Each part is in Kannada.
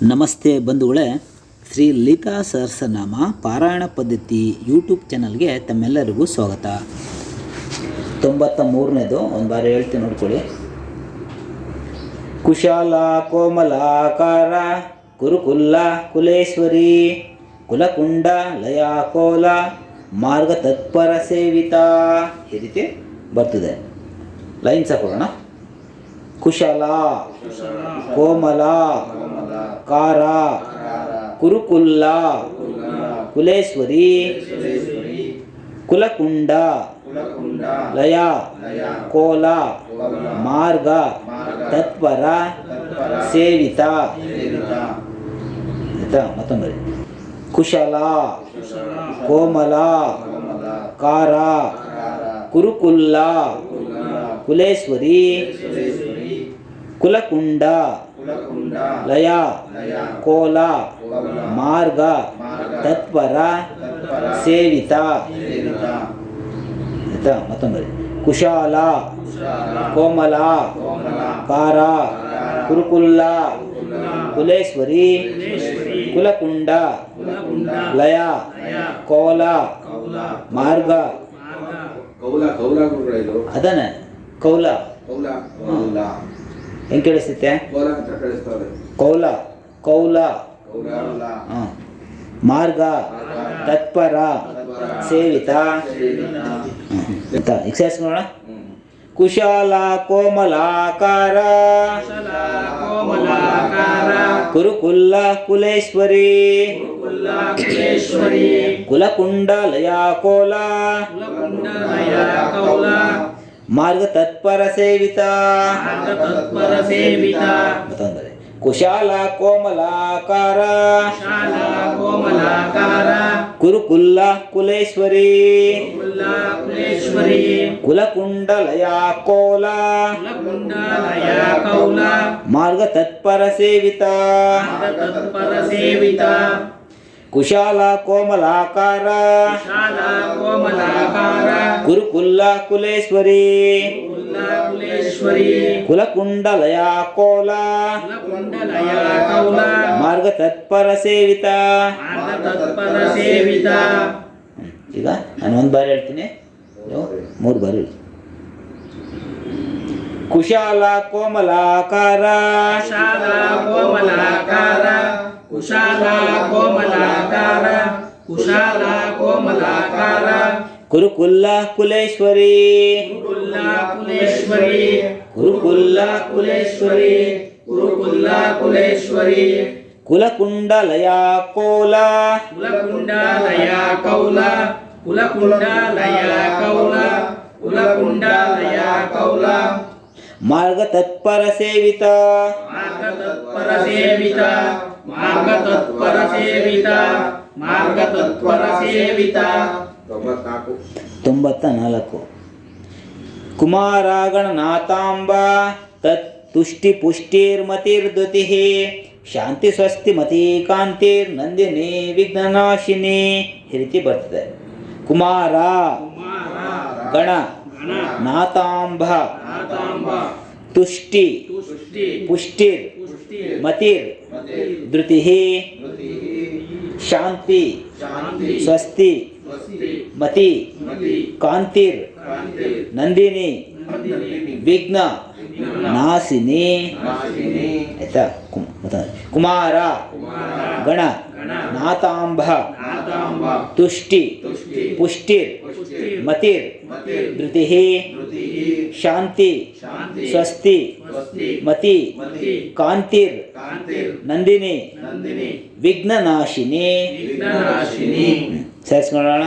ನಮಸ್ತೆ ಬಂಧುಗಳೇ, ಶ್ರೀ ಲಲಿತಾ ಸಹಸ್ರನಾಮ ಪಾರಾಯಣ ಪದ್ಧತಿ ಯೂಟ್ಯೂಬ್ ಚಾನಲ್ಗೆ ತಮ್ಮೆಲ್ಲರಿಗೂ ಸ್ವಾಗತ. 93ನೇದು ಒಂದು ಬಾರಿ ಹೇಳ್ತೀನಿ ನೋಡ್ಕೊಳ್ಳಿ. ಕುಶಾಲ ಕೋಮಲಾಕಾರ ಕುರುಕುಲ್ಲ ಕುಲೇಶ್ವರಿ ಕುಲಕುಂಡ ಲಯ ಕೋಲ ಮಾರ್ಗ ತತ್ಪರ ಸೇವಿತ, ಈ ರೀತಿ ಬರ್ತದೆ. ಲೈನ್ಸ್ ಹಾಕೊಳ್ಳೋಣ. ಕುಶಲ ಕೋಮಲ ಕಾರ ಕುರುಕುಲ್ಲ ಕುಲೇಶ್ವರಿ ಕುಲಕುಂಡ ಲಯ ಕೋಲ ಮಾರ್ಗ ತತ್ಪರ ಸೇವಿತ. ಆಯ್ತಾ? ಮತ್ತೊಂದು ಕುಶಲ ಕೋಮಲ ಕಾರ ಕುರುಕುಲ್ಲ ಕುಲೇಶ್ವರಿ ಕುಲಕುಂಡ ಲಯ ಕೋಲ ಮಾರ್ಗ ತತ್ಪರ ಸೇವಿತ. ಆಯ್ತಾ? ಮತ್ತೊಂದು ಕುಶಾಲ ಕೋಮಲ ಕಾರ ಕುರುಕುಲ್ಲ ಕುಲೇಶ್ವರಿ ಕುಲಕುಂಡ ಲಯ ಕೋಲ ಮಾರ್ಗ. ಅದನ್ನ ಕೌಲ ಹೆಂಗೆ ಕೇಳಿಸುತ್ತೆ? ಕೌಲ ಕೌಲ ಮಾರ್ಗ ತತ್ಪರ ಸೇವಿತ. ಈಗ ಸೇರಿಸ್ಕೊಳ್ಳೋಣ. ಕುಶಾಲ ಕೋಮಲಾಕಾರ ಕುರುಕುಲ್ಲ ಕುಲೇಶ್ವರಿ ಕುಲಕುಂಡ ಲಯ ಕೋಲ ಮಾರ್ಗ ತತ್ಪರ ಸೇವಿತ. ಕುಶಾಲ ಕೋಮಲಾಕಾರ ಕುರುಕುಲ್ಲ ಕುಲೇಶ್ವರಿ ಕುಲಕುಂಡ ಲಯ ಕೋಲ ಮಾರ್ಗ ತತ್ಪರ ಸೇವಿತ. ಕುಶಾಲ ಕೋಮಲಾಕಾರ ಕುರುಕುಲ್ಲ ಕುಲೇಶ್ವರಿ ಕುಲಕುಂಡ ಲಯ ಕೋಲ ಮಾರ್ಗ ತತ್ಪರ ಸೇವಿತ. ಈಗ ನಾನು ಒಂದು ಬಾರಿ ಹೇಳ್ತೀನಿ, ಮೂರು ಬಾರಿ ಹೇಳಿ. ಕುಶಾಲ ಕೋಮಲಾಕಾರ ಕುಶಾಲ ಕೋಮಲಾಕಾರ ಕುಶಾಲ ಕೋಮಲಾಕಾರ ಕುರುಕುಲ್ಲ ಕುಲೇಶ್ವರಿ ಕುರುಕುಲ್ಲ ಕುಲೇಶ್ವರಿ ಕುರುಕುಲ್ಲ ಕುಲೇಶ್ವರಿ ಕುಲಕುಂಡ ಲಯ ಕೋಲ ಕುಲಕುಂಡ ಲಯ ಕೌಲ ಕುಲಕುಂಡ ಲಯ ಕೌಲ ಕುಲಕುಂಡ ಲಯ ಕೌಲ ಮಾರ್ಗ ತತ್ಪರ ಸೇವಿತ. ಮಾರ್ಗ ತತ್ಪರ ಸೇವಿತ ಮಾರ್ಗ ತತ್ಪರ ಸೇವಿತ ಮಾರ್ಗ ತತ್ಪರ ಸೇವಿತ. 94. ಕುಮಾರಗಣನಾಥಾಂಬ ತತ್ ತುಷ್ಟಿ ಪುಷ್ಟಿರ್ಮತಿರ್ದುತಿ ಶಾಂತಿ ಸ್ವಸ್ತಿ ಮತಿ ಕಾಂತಿರ್ ನಂದಿನಿ ವಿಘ್ನನಾಶಿನಿ, ಈ ರೀತಿ ಬರ್ತದೆ. ಕುಮಾರ ಗಣ ನಾಥಾಂಬ ತುಷ್ಟಿ ಪುಷ್ಟಿರ್ ಮತಿರ್ ಧೃತಿ ಶಾಂತಿ ಸ್ವಸ್ತಿ ಮತಿ ಕಾಂತಿರ್ ನಂದಿನಿ ವಿಘ್ನ ನಾಶಿನಿ. ಆಯ್ತಾ? ಕುಮಾರ ಗಣ ನಾಥಾಂಬ ತುಷ್ಟಿ ಪುಷ್ಟಿರ್ ಮತಿರ್ ಧೃತಿ ಶಾಂತಿ ಸ್ವಸ್ತಿ ಮತಿ ಕಾಂತಿರ್ ನಂದಿನಿ ವಿಘ್ನನಾಶಿನಿ. ಸೇರಿಸ್ಕೊಳ್ಳೋಣ.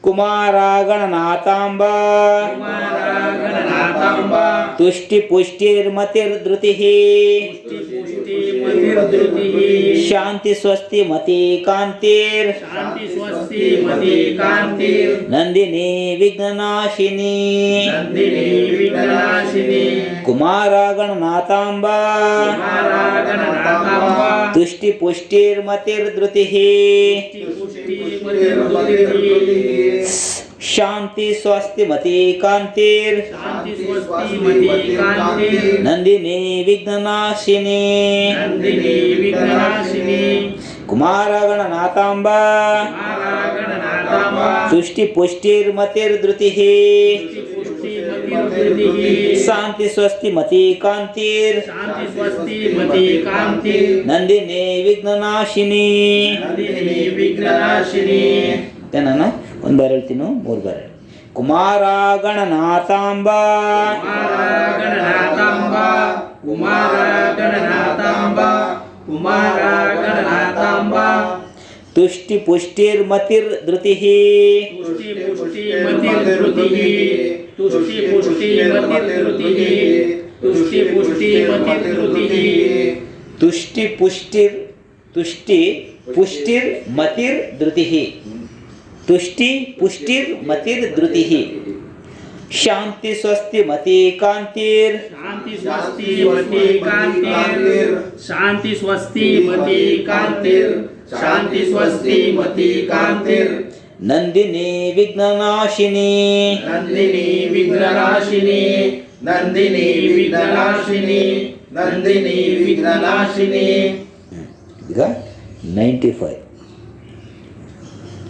ಕುಮಾರಗಣನಾಥಾಂಬ ತುಷ್ಟಿ ಪುಷ್ಟಿರ್ಮತಿರ್ಧೃತಿ ಶಾಂತಿ ಸ್ವಸ್ತಿ ಮತಿ ಕಾಂತಿರ್ ನಂದಿನಿ ವಿಘ್ನನಾಶಿನಿ. ಕುಮಾರಗಣನಾಥಾಂಬ ತುಷ್ಟಿ ಪುಷ್ಟಿರ್ಮತಿರ್ಧೃತಿ ಶಾಂತಿ ಸ್ವಸ್ತಿ ಮತಿ ಕಾಂತಿರ್ ಶಾಂತಿ ಸ್ವಸ್ತಿ ಮತಿ ಕಾಂತಿರ್ ನಂದಿನಿ ವಿಘ್ನನಾಶಿನಿ ನಂದಿನಿ ವಿಘ್ನನಾಶಿನಿ ಕುಮಾರ ಗಣನಾಥಾಂಬ ಗಣನಾಥಾಂಬ ತುಷ್ಟಿ ಪುಷ್ಟಿರ್ಮತಿರ್ಧೃತಿ ಪುಷ್ಟಿ ಮತಿರ್ಧೃತಿಃ ಶಾಂತಿ ಸ್ವಸ್ತಿ ಮತಿ ಕಾಂತಿರ್ ಶಾಂತಿ ಸ್ವಸ್ತಿ ಮತಿ ಕಾಂತಿರ್ ನಂದಿನಿ ವಿಘ್ನನಾಶಿನಿ. ನಂದಿನಿ ವಿಘ್ನನಾಶಿನಿ. ಮತ್ತೆ ನಾನು ಒಂದು ಬಾರಿ ಹೇಳ್ತೀನಿ, ಮೂರು ಬಾರಿ. ಕುಮಾರ ಗಣನಾಥಾಂಬ ಗಣನಾಥಾಂಬ ಕುಮಾರ ಗಣನಾಥಾಂಬ ಕುಮಾರ ಗಣನಾಥಾಂಬ ತುಷ್ಟಿ ಪುಷ್ಟಿರ್ಮತಿರ್ಧೃತಿಃ ತುಷ್ಟಿ ಪುಷ್ಟಿ ಮತಿರ್ಧೃತಿಃ ತುಷ್ಟಿ ಪುಷ್ಟಿ ಮತಿರ್ಧೃತಿಃ ತುಷ್ಟಿ ಪುಷ್ಟಿ ಮತಿರ್ಧೃತಿಃ ತುಷ್ಟಿ ಪುಷ್ಟಿರ್ಮತಿರ್ಧೃತಿಃ ತುಷ್ಟಿ ಪುಷ್ಟಿರ್ಮತಿರ್ಧೃತಿಃ ಶಾಂತಿ ಸ್ವಸ್ತಿ ಮತಿ ಕಾಂತಿರ್ ಶಾಂತಿ ಸ್ವಸ್ತಿ ಮತಿ ಕಾಂತಿರ್ ಶಾಂತಿ ಸ್ವಸ್ತಿ ಮತಿ ಕಾಂತಿರ್ ಶಾಂತಿ ಸ್ವಸ್ತಿ ಮತಿ ಕಾಂತಿರ್ ನಂದಿನಿ ವಿಘ್ನನಾಶಿನಿ ನಂದಿನಿ ವಿಘ್ನನಾಶಿನಿ ನಂದಿನಿ ವಿಘ್ನನಾಶಿನಿ ನಂದಿನಿ ವಿಘ್ನನಾಶಿನಿ. ಈಗ 95.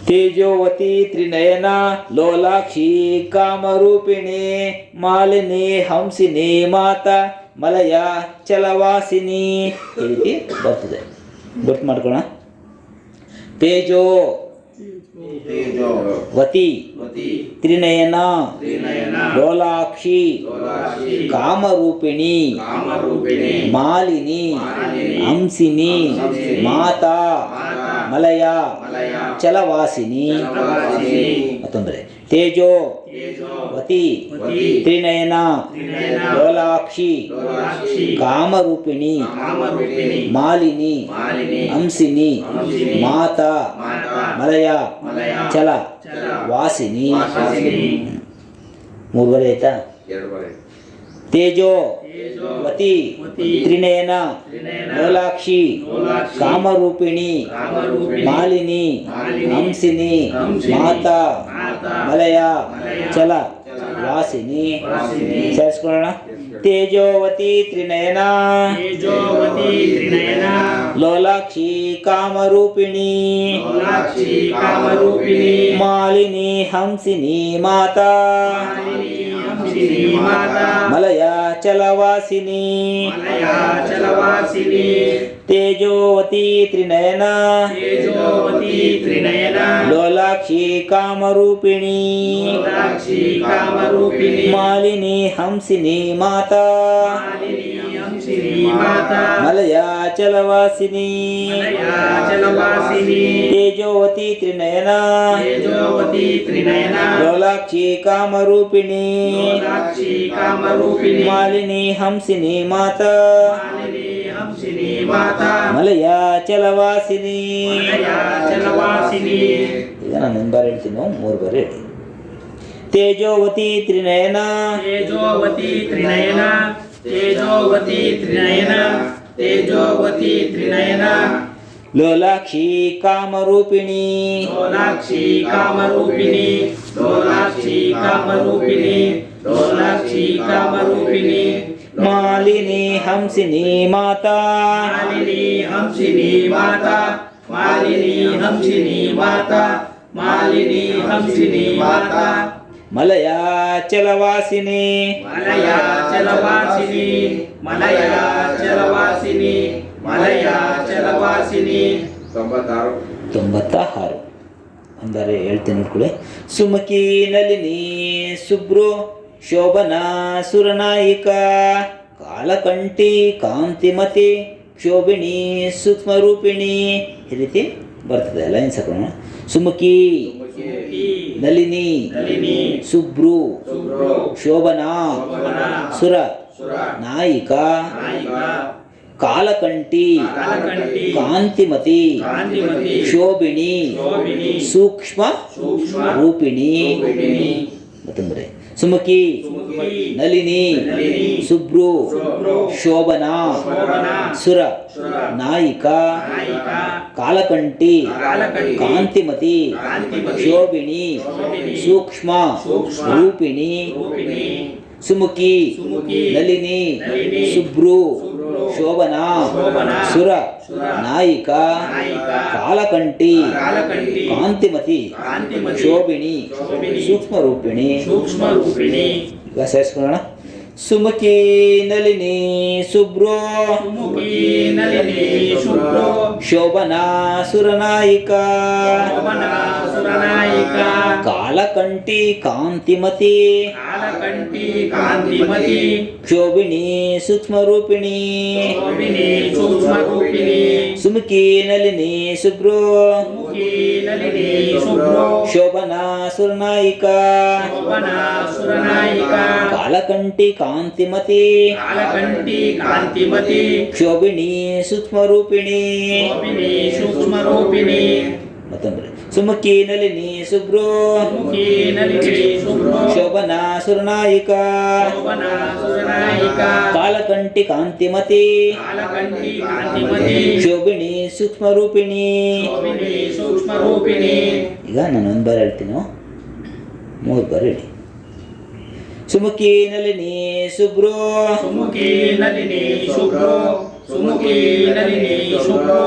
ತೇಜೋವತಿ ತ್ರಿನಯನ ಲೋಲಾಕ್ಷಿ ಕಾಮರೂಪಿಣಿ ಮಾಲಿನಿ ಹಂಸಿನಿ ಮಾತಾ ಮಲಯ ಚಲವಾಸಿನಿ. ಈ ರೀತಿ ಬರ್ತದೆ, ಗೊತ್ತು ಮಾಡ್ಕೊಳ್ಳೋಣ. ತೇಜೋ ವತಿ ತ್ರಿನಯನ ಲೋಲಾಕ್ಷಿ ಕಾಮರೂಪಿಣಿ ಮಾಲಿನಿ ಹಂಸಿನಿ ಮಾತಾ ಮಲಯ ಚಲವಾಸಿನಿ. ಮತ್ತೊಂದರೆ ತೇಜೋ ವತಿ ತ್ರಿನಯನ ಲೋಲಾಕ್ಷಿ ಕಾಮರೂಪಿಣಿ ಮಾಲಿನಿ ಹಂಸಿನಿ ಮಾತಾ ಮಲಯ ಚಲ ವಾಸಿನಿ. ಮೂರು ಬಾರಿ ಆಯ್ತಾ? ತೇಜೋ ವತಿ ತ್ರಿನಯನ ಲೋಲಾಕ್ಷಿ ಕಾಮರೂಪಿಣಿ ಮಾಲಿನಿ ಹಂಸಿನಿ ಮಾತಾ ಮಲಯ ಚಲ ವಾಸಿನಿ. ಸೇರಿಸ್ಕೊಳ್ಳೋಣ. ತೇಜೋವತಿ ತ್ರಿನಯನ ತೇಜೋವತಿ ತ್ರಿನಯನ ಲೋಲಾಕ್ಷಿ ಕಾಮರೂಪಿಣಿ ಲೋಲಾಕ್ಷಿ ಕಾಮರೂಪಿಣಿ ಮಾಲಿನಿ ಹಂಸಿನಿ ಮಾತಾ ಹಂಸಿನಿ ಮಾತಾ ಮಲಯ ಚಲವಾಸಿನಿ. ಮಲಯ ಚಲವಾಸಿನಿ. ತೇಜೋವತಿ ತ್ರಿನಯನ ತೇಜೋವತಿ ತ್ರಿನಯನ ಲೋಲಾಕ್ಷಿ ಕಾಮರೂಪಿಣಿ ಲೋಲಾಕ್ಷಿ ಕಾಮರೂಪಿಣಿ ಮಾಲಿನಿ ಹಂಸಿನಿ ಮಾತಾ ಮಾಲಿನಿ ಹಂಸಿನಿ ಮಾತಾ ಮಲಯ ಚಲವಾಸಿನಿ. ಮಲಯ ಚಲವಾಸಿನಿ. ತೇಜೋವತಿ ತ್ರಿನಯನ ತೇಜೋವತಿ ತ್ರಿನಯನ ಲೋಲಾಕ್ಷಿ ಕಾಮರೂಪಿಣಿ ಲೋಲಾಕ್ಷಿ ಕಾಮರೂಪಿಣಿ ಮಾಲಿನಿ ಹಂಸಿನಿ ಮಾತಾ ಮಾಲಿನಿ ಹಂಸಿನಿ ಮಾತಾ ಮಲಯ ಚಲವಾಸಿನಿ. ಮಲಯ ಚಲವಾಸಿನಿ. ಈಗ ನಾನು ಒಂದು ಬಾರಿ ಹೇಳ್ತೀನಿ, ಮೂರು ಬಾರಿ ಹೇಳಿ. ತೇಜೋವತಿ ತ್ರಿನಯನ ತೇಜೋವತಿ ತ್ರಿನಯನ ತೇಜೋವತಿ ತ್ರಿನಯನ ತೇಜೋವತಿ ತ್ರಿನಯನ ಲೋಲಾಕ್ಷಿ ಕಾಮರೂಪಿಣಿ ಲೋಲಾಕ್ಷಿ ಕಾಮರೂಪಿಣಿ ಲೋಲಾಕ್ಷಿ ಕಾಮರೂಪಿಣಿ ಲೋಲಾಕ್ಷಿ ಕಾಮರೂಪಿಣಿ ಮಾಲಿನಿ ಹಂಸಿನಿ ಮಾತಾ ಮಾಲಿನಿ ಹಂಸಿನಿ ಮಾತಾ ಮಾಲಿನಿ ಹಂಸಿನಿ ಮಾತಾ ಮಾಲಿನಿ ಹಂಸಿನಿ ಮಾತಾ ಮಲಯ ಚಲವಾಸಿನಿ. ಮಲಯ ಚಲವಾಸಿನಿ ಮಲಯ ಚಲವಾಸಿನಿ ಮಲಯ ಚಲವಾಸಿನಿ. 96. ಅಂದರೆ ಹೇಳ್ತೇನೆ ನೋಡ್ಕೊಳ್ಳಿ. ಸುಮಕಿ ನಲಿನಿ ಸುಬ್ರು ಶೋಭನಾ ಸುರನಾಯಿಕ ಕಾಲಕಂಠಿ ಕಾಂತಿಮತಿ ಶೋಭಿಣಿ ಸೂಕ್ಷ್ಮರೂಪಿಣಿ. ಈ ರೀತಿ ಬರ್ತದೆ. ಲೈನ್ಸ್ ಹಾಕೋಣ. ಸುಮುಖಿ ನಲಿನಿ ಸುಬ್ರು ಶೋಭನಾ ಸುರ ನಾಯಿಕ ಕಾಲಕಂಠಿ ಕಾಂತಿಮತಿ ಶೋಭಿಣಿ ಸೂಕ್ಷ್ಮ ರೂಪಿಣಿ. ಮತ್ತೊಂದರೆ ಸುಮುಖಿ ನಲಿನಿ ಸುಬ್ರು ಶೋಭನಾ ಸುರ ಸುರ ನಾಯಿಕ ನಾಯಿಕ ಕಾಲಕಂಟಿ ಕಾಲಕಂಟಿ ಕಾಂತಿಮತಿ ಕಾಂತಿಮತಿ ಶೋಭಿನಿ ಶೋಭಿನಿ ಸೂಕ್ಷ್ಮ ಸೂಕ್ಷ್ಮ ರೂಪಿಣಿ ರೂಪಿಣಿ ಸುಮುಖಿ ಸುಮುಖಿ ನಳಿನಿ ನಳಿನಿ ಸುಬ್ರು ಶುಭ್ರು ಶೋಭನಾ ಶೋಭನಾ ಸುರ ಸುರ ನಾಯಿಕ ನಾಯಿಕ ಕಾಲಕಂಟಿ ಕಾಲಕಂಟಿ ಕಾಂತಿಮತಿ ಕಾಂತಿಮತಿ ಶೋಭಿನಿ ಶೋಭಿನಿ ಸೂಕ್ಷ್ಮ ರೂಪಿಣಿ ಸೂಕ್ಷ್ಮ ರೂಪಿಣಿ ಈಗ ಸೇರಿಸ್ಕೊಳ್ಳೋಣ ಸುಮುಖಿ ನಳಿನಿ ಸುಬ್ರೋ ಸುಮುಖಿ ನಳಿನಿ ಶುಭ್ರೋ ಶೋಭನಾ ಸುರನಾಯಿಕ ಶೋಭನಾ ಸುರನಾಯಿಕ ಕಾಲಕಂಟಿ ಕಾಂತಿಮತಿ ಕಾಲಕಂಟಿ ಕಾಂತಿಮತಿ ಶೋಭಿನಿ ಸೂಕ್ಷ್ಮ ರೂಪಿಣಿ ಶೋಭಿನಿ ಸೂಕ್ಷ್ಮ ರೂಪಿಣಿ ಸುಮುಖಿ ನಳಿನಿ ಸುಬ್ರೋ ಸುಮುಖಿ ನಳಿನಿ ಶುಭ್ರೋ ಶೋಭನಾ ಸುರನಾಯಿಕ ಶೋಭನಾ ಸುರನಾಯಿಕ ಕಾಲಕಂಟಿ ಕಾಂತಿಮತಿ ಕಾಲಕಂಟಿ ಕಾಂತಿಮತಿ ಶೋಭಿನಿ ಸೂಕ್ಷ್ಮ ರೂಪಿಣಿ ಶೋಭಿನಿ ಸೂಕ್ಷ್ಮ ರೂಪಿಣಿ ಮತ್ತೊಂದ್ರೆ ಸುಮುಖಿ ನಳಿನಿ ಸುಬ್ರೋ ಮುಖಿ ನಳಿನಿ ಶುಭ್ರೋ ಶೋಭನಾ ಸುರನಾಯಿಕ ಶೋಭನಾ ಸುರನಾಯಿಕ ಕಾಲಕಂಟಿ ಕಾಂತಿಮತಿ ಕಾಲಕಂಟಿ ಕಾಂತಿಮತಿ ಶೋಭಿನಿ ಸೂಕ್ಷ್ಮ ರೂಪಿಣಿ ಶೋಭಿನಿ ಸೂಕ್ಷ್ಮ ರೂಪಿಣಿ ಈಗ ನಾನು ಒಂದು ಬಾರಿ ಹೇಳ್ತೀನಿ 3 ಬಾರಿ ಹೇಳಿ ಸುಮುಖಿ ನಳಿನಿ ಸುಬ್ರೋ ಸುಮುಖಿ ನಳಿನಿ ಶುಭ್ರೋ ಸುಮುಖಿ ನಳಿನಿ ಶುಭ್ರೋ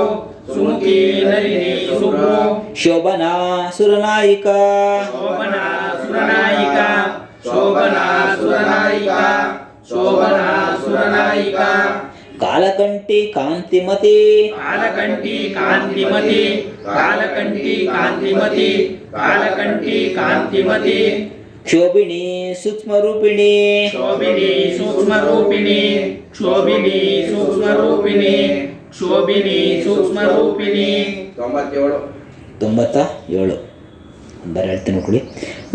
ಸುಮುಖಿ ನಳಿನಿ ಶುಭ್ರೋ ಶೋಭನಾ ಸುರನಾಯಿಕ ಶೋಭನಾ ಸುರನಾಯಿಕ ಶೋಭನಾ ಸುರನಾಯಿಕ ಶೋಭನಾ ಸುರನಾಯಿಕ ಕಾಲಕಂಟಿ ಕಾಂತಿಮತಿ ಕಾಲಕಂಟಿ ಕಾಂತಿಮತಿ ಕಾಲಕಂಟಿ ಕಾಂತಿಮತಿ ಕಾಲಕಂಟಿ ಕಾಂತಿಮತಿ ಶೋಭಿನಿ ಸೂಕ್ಷ್ಮ ರೂಪಿಣಿ ಶೋಭಿನಿ ಸೂಕ್ಷ್ಮ ರೂಪಿಣಿ ಶೋಭಿನಿ ಸೂಕ್ಷ್ಮ ರೂಪಿಣಿ ಶೋಭಿನಿ ಸೂಕ್ಷ್ಮ ರೂಪಿಣಿ 97 ಬರ ಹೇಳ್ತೀನಿ ಕೊಡಿ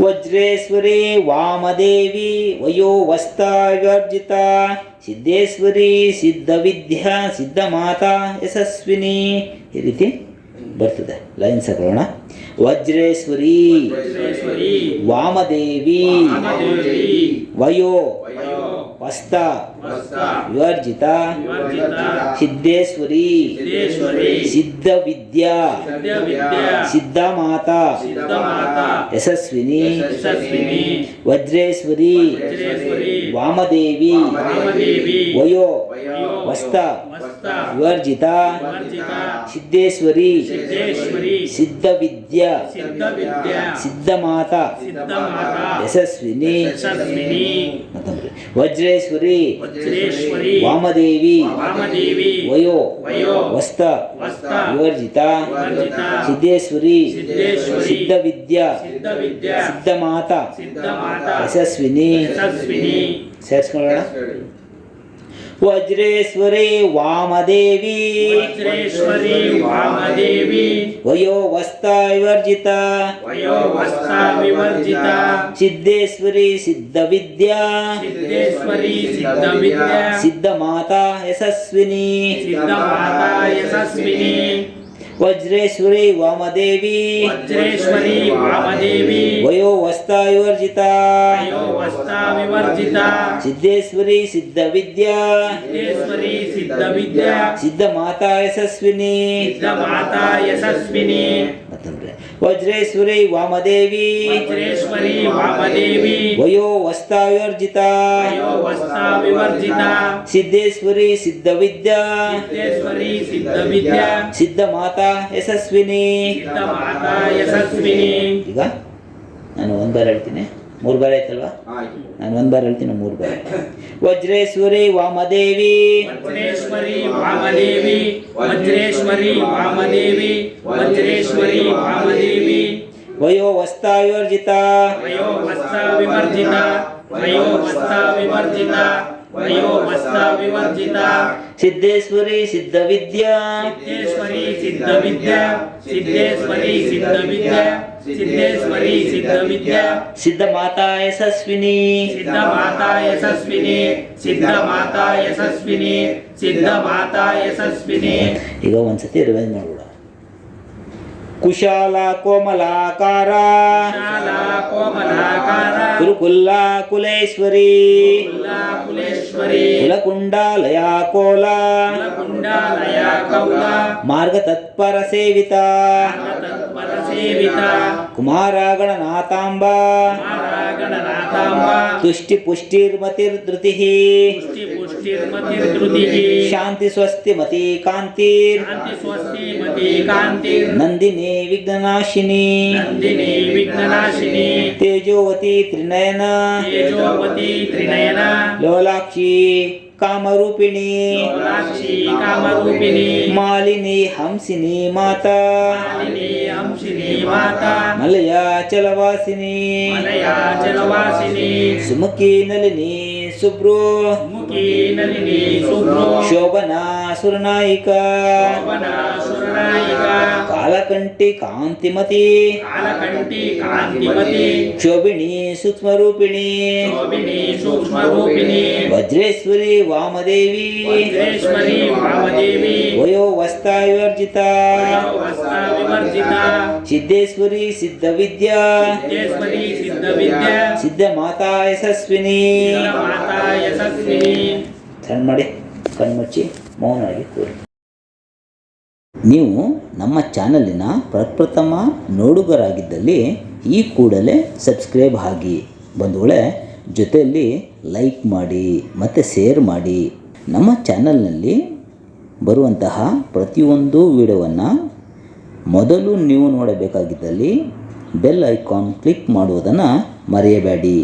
ವಜ್ರೇಶ್ವರಿ ವಾಮದೇವಿ ವಯೋವಸ್ತಾ ವಿವರ್ಜಿತ ಸಿದ್ದೇಶ್ವರಿ ಸಿದ್ಧವಿದ್ಯಾ ಸಿದ್ಧಮಾತಾ ಯಶಸ್ವಿನಿ ಈ ರೀತಿ ಬರ್ತದೆ ಲೈನ್ಸ್ ಹಾಕೊಳ್ಳೋಣ ವಜ್ರೇಶ್ವರಿ ವಜ್ರೇಶ್ವರಿ ವಾಮದೇವಿ ವಾಮದೇವಿ ವಯೋ ವಯೋ ವಸ್ತ ವಸ್ತ ವಿವರ್ಜಿತ ವಿವರ್ಜಿತ ಸಿದ್ದೇಶ್ವರಿ ಸಿದ್ದೇಶ್ವರಿ ಸಿದ್ಧವಿದ್ಯಾ ಸಿದ್ಧವಿದ್ಯಾ ಸಿದ್ಧಮಾತಾ ಸಿದ್ಧಮಾತಾ ಯಶಸ್ವಿನಿ ಯಶಸ್ವಿನಿ ವಜ್ರೇಶ್ವರಿ ವಜ್ರೇಶ್ವರಿ ವಾಮದೇವಿ ವಾಮದೇವಿ ವಯೋ ವಯೋ ವಸ್ತ ವಸ್ತ ವಿವರ್ಜಿತ ವಿವರ್ಜಿತ ಸಿದ್ದೇಶ್ವರಿ ಸಿದ್ದೇಶ್ವರಿ ಸಿದ್ಧವಿದ್ಯಾ ಸಿದ್ಧವಿದ್ಯಾ ಸಿದ್ಧಮಾತಾ ಸಿದ್ಧಮಾತಾ ಯಶಸ್ವಿನಿ ಯಶಸ್ವಿನಿ ಮತ್ತೊಂದು ವಜ್ರೇಶ್ವರಿ ವಜ್ರೇಶ್ವರಿ ವಾಮದೇವಿ ವಾಮದೇವಿ ವಯೋ ವಯೋ ವಸ್ತ ವಸ್ತ ವಿವರ್ಜಿತ ವಿವರ್ಜಿತ ಸಿದ್ದೇಶ್ವರಿ ಸಿದ್ದೇಶ್ವರಿ ಸಿದ್ಧವಿದ್ಯಾ ಸಿದ್ಧವಿದ್ಯಾ ಸಿದ್ಧಮಾತಾ ಸಿದ್ಧಮಾತಾ ಯಶಸ್ವಿನಿ ಯಶಸ್ವಿನಿ ಸೇರಿಸ್ಕೊಳ್ಳೋಣ ವಜ್ರೇಶ್ವರಿ ವಾಮದೇವಿ ವಜ್ರೇಶ್ವರಿ ವಾಮದೇವಿ ವಯೋ ವಸ್ತಾ ವಿವರ್ಜಿತ ವಯೋ ವಸ್ತ ವಿವರ್ಜಿತ ಸಿದ್ದೇಶ್ವರಿ ಸಿದ್ಧವಿದ್ಯಾ ಸಿದ್ದೇಶ್ವರಿ ಸಿದ್ಧವಿದ್ಯಾ ಸಿದ್ಧಮಾತಾ ಯಶಸ್ವಿನಿ ಸಿದ್ಧಮಾತಾ ಯಶಸ್ವಿನಿ ವಜ್ರೇಶ್ವರಿ ವಾಮದೇವಿ ವಜ್ರೇಶ್ವರಿ ವಾಮದೇವಿ ವಯೋ ವಸ್ತಾ ವಿವರ್ಜಿತ ವಯೋ ವಸ್ತ ವಿವರ್ಜಿತ ಸಿದ್ದೇಶ್ವರಿ ಸಿದ್ಧವಿದ್ಯಾ ಸಿದ್ದೇಶ್ವರಿ ಸಿದ್ಧವಿದ್ಯಾ ಸಿದ್ಧಮಾತಾ ಯಶಸ್ವಿನಿ ಸಿದ್ಧಮಾತಾ ಯಶಸ್ವಿನಿ ಮತ್ತೊಂದ್ರೆ ವಜ್ರೇಶ್ವರಿ ವಾಮದೇವಿ ವಜ್ರೇಶ್ವರಿ ವಾಮದೇವಿ ವಯೋ ವಸ್ತಾ ವಿವರ್ಜಿತ ವಯೋ ವಸ್ತ ವಿವರ್ಜಿತ ಸಿದ್ದೇಶ್ವರಿ ಸಿದ್ಧವಿದ್ಯಾ ಸಿದ್ದೇಶ್ವರಿ ಸಿದ್ಧವಿದ್ಯಾ ಸಿದ್ಧಮಾತಾ ಯಶಸ್ವಿನಿ ಸಿದ್ಧಮಾತಾ ಯಶಸ್ವಿನಿ ಈಗ ನಾನು 1 ಬಾರಿ ಹೇಳ್ತೀನಿ 3 ಬಾರಿ ಆಯ್ತಲ್ವಾ ನಾನು 1 ಬಾರಿ ಹೇಳ್ತೀನಿ 3 ಬಾರಿ ವಜ್ರೇಶ್ವರಿ ವಾಮದೇವಿ ವಜ್ರೇಶ್ವರಿ ವಾಮದೇವಿ ವಜ್ರೇಶ್ವರಿ ವಾಮದೇವಿ ವಜ್ರೇಶ್ವರಿ ವಾಮದೇವಿ ವಯೋ ವಸ್ತಾ ವಿವರ್ಜಿತ ವಯೋ ವಸ್ತ ವಿವರ್ಜಿತ ವಯೋ ವಸ್ತ ವಿವರ್ಜಿತ ವಯೋ ವಸ್ತ ವಿವರ್ಜಿತ ಸಿದ್ದೇಶ್ವರಿ ಸಿದ್ಧವಿದ್ಯಾ ಸಿದ್ದೇಶ್ವರಿ ಸಿದ್ಧವಿದ್ಯಾ ಸಿದ್ದೇಶ್ವರಿ ಸಿದ್ಧವಿದ್ಯಾ ಸಿದ್ದೇಶ್ವರಿ ಸಿದ್ಧವಿದ್ಯಾ ಸಿದ್ಧಮಾತಾ ಯಶಸ್ವಿನಿ ಸಿದ್ಧಮಾತಾ ಯಶಸ್ವಿನಿ ಸಿದ್ಧಮಾತಾ ಯಶಸ್ವಿನಿ ಸಿದ್ಧಮಾತಾ ಯಶಸ್ವಿನಿ ಈಗ ಒಂದ್ಸತಿ ರಿವೈಸ್ ಮಾಡ್ಬಿಡ ಕುಶಾಲ ಕೋಮಲಾಕಾರ ಶಾಲಾ ಕೋಮಲಾಕಾರ ಕುರುಕುಲ್ಲ ಕುಲೇಶ್ವರಿ ಕುಲೇಶ್ವರಿ ಕುಲಕುಂಡಾಲಯ ಕೋಲ ಕುಂಡಾಲಯ ಕೌಲ ಮಾರ್ಗ ತತ್ಪರ ಸೇವಿತ ತತ್ಪರ ಸೇವಿತ ಕುಮಾರ ಗಣನಾಥಾಂಬ ಗಣನಾಥಾಂಬ ತುಷ್ಟಿ ಪುಷ್ಟಿರ್ಮತಿರ್ಧೃತಿ ಪುಷ್ಟಿರ್ಮತಿರ್ಧೃತಿಃ ಶಾಂತಿ ಸ್ವಸ್ತಿ ಮತಿ ಕಾಂತಿರ್ ಶಾಂತಿ ಸ್ವಸ್ತಿ ಮತಿ ಕಾಂತಿರ್ ನಂದಿನಿ ವಿಘ್ನನಾಶಿನಿ ನಂದಿನಿ ವಿಘ್ನನಾಶಿನಿ ತೇಜೋವತಿ ತ್ರಿನಯನ ತೇಜೋವತಿ ತ್ರಿನಯನ ಲೋಲಾಕ್ಷಿ ಕಾಮರೂಪಿಣಿ ಲೋಲಾಕ್ಷಿ ಕಾಮರೂಪಿಣಿ ಮಾಲಿನಿ ಹಂಸಿನಿ ಮಾತಾ ಮಾಲಿನಿ ಅಂಶಿನಿ ಮಾತಾ ಮಲಯ ಚಲವಾಸಿನಿ ಮಲಯಾಚಲವಾಸಿನಿ ಸುಮುಖಿ ನಲಿನಿ ಸುಬ್ರೋ ಮುಖಿ ನಲಿನಿ ಶುಭ್ರೋ ಶೋಭನಾ ಸುರನಾಯಿಕ ಶೋಭನಾ ಸುರನಾಯಿಕ ಕಾಲಕಂಠಿ ಕಾಂತಿಮತಿ ಕಾಲಕಂಠಿ ಕಾಂತಿಮತಿ ಕ್ಷೋಭಿಣಿ ಸೂಕ್ಷ್ಮರೂಪಿಣಿ ಶೋಭಿನಿ ಸೂಕ್ಷ್ಮರೂಪಿಣಿ ವಜ್ರೇಶ್ವರಿ ವಾಮದೇವಿ ವಜ್ರೇಶ್ವರಿ ವಾಮದೇವಿ ವಯೋವಸ್ತಾವಿವರ್ಜಿತ ವಸ್ತ್ರ ವಿವರ್ಜಿತ ಸಿದ್ದೇಶ್ವರಿ ಸಿದ್ಧವಿದ್ಯಾ ಸಿದ್ದೇಶ್ವರಿ ಸಿದ್ಧವಿದ್ಯಾ ಸಿದ್ಧ ಮಾತಾ ಯಶಸ್ವಿನಿ ಮಾತಾ ಯಶಸ್ವಿನಿ. ಸಣ್ಣ ಮಾಡಿ ಕಣ್ಮುಚ್ಚಿ ಮೌನವಾಗಿ ಕೂರಿ. ನೀವು ನಮ್ಮ ಚಾನಲಿನ ಪ್ರಪ್ರಥಮ ನೋಡುಗರಾಗಿದ್ದಲ್ಲಿ ಈ ಕೂಡಲೇ ಸಬ್ಸ್ಕ್ರೈಬ್ ಆಗಿ ಬಂಧುಗಳೇ, ಜೊತೆಯಲ್ಲಿ ಲೈಕ್ ಮಾಡಿ ಮತ್ತು ಶೇರ್ ಮಾಡಿ. ನಮ್ಮ ಚಾನಲ್ನಲ್ಲಿ ಬರುವಂತಹ ಪ್ರತಿಯೊಂದು ವಿಡಿಯೋವನ್ನು ಮೊದಲು ನೀವು ನೋಡಬೇಕಾಗಿದ್ದಲ್ಲಿ ಬೆಲ್ ಐಕಾನ್ ಕ್ಲಿಕ್ ಮಾಡುವುದನ್ನು ಮರೆಯಬೇಡಿ.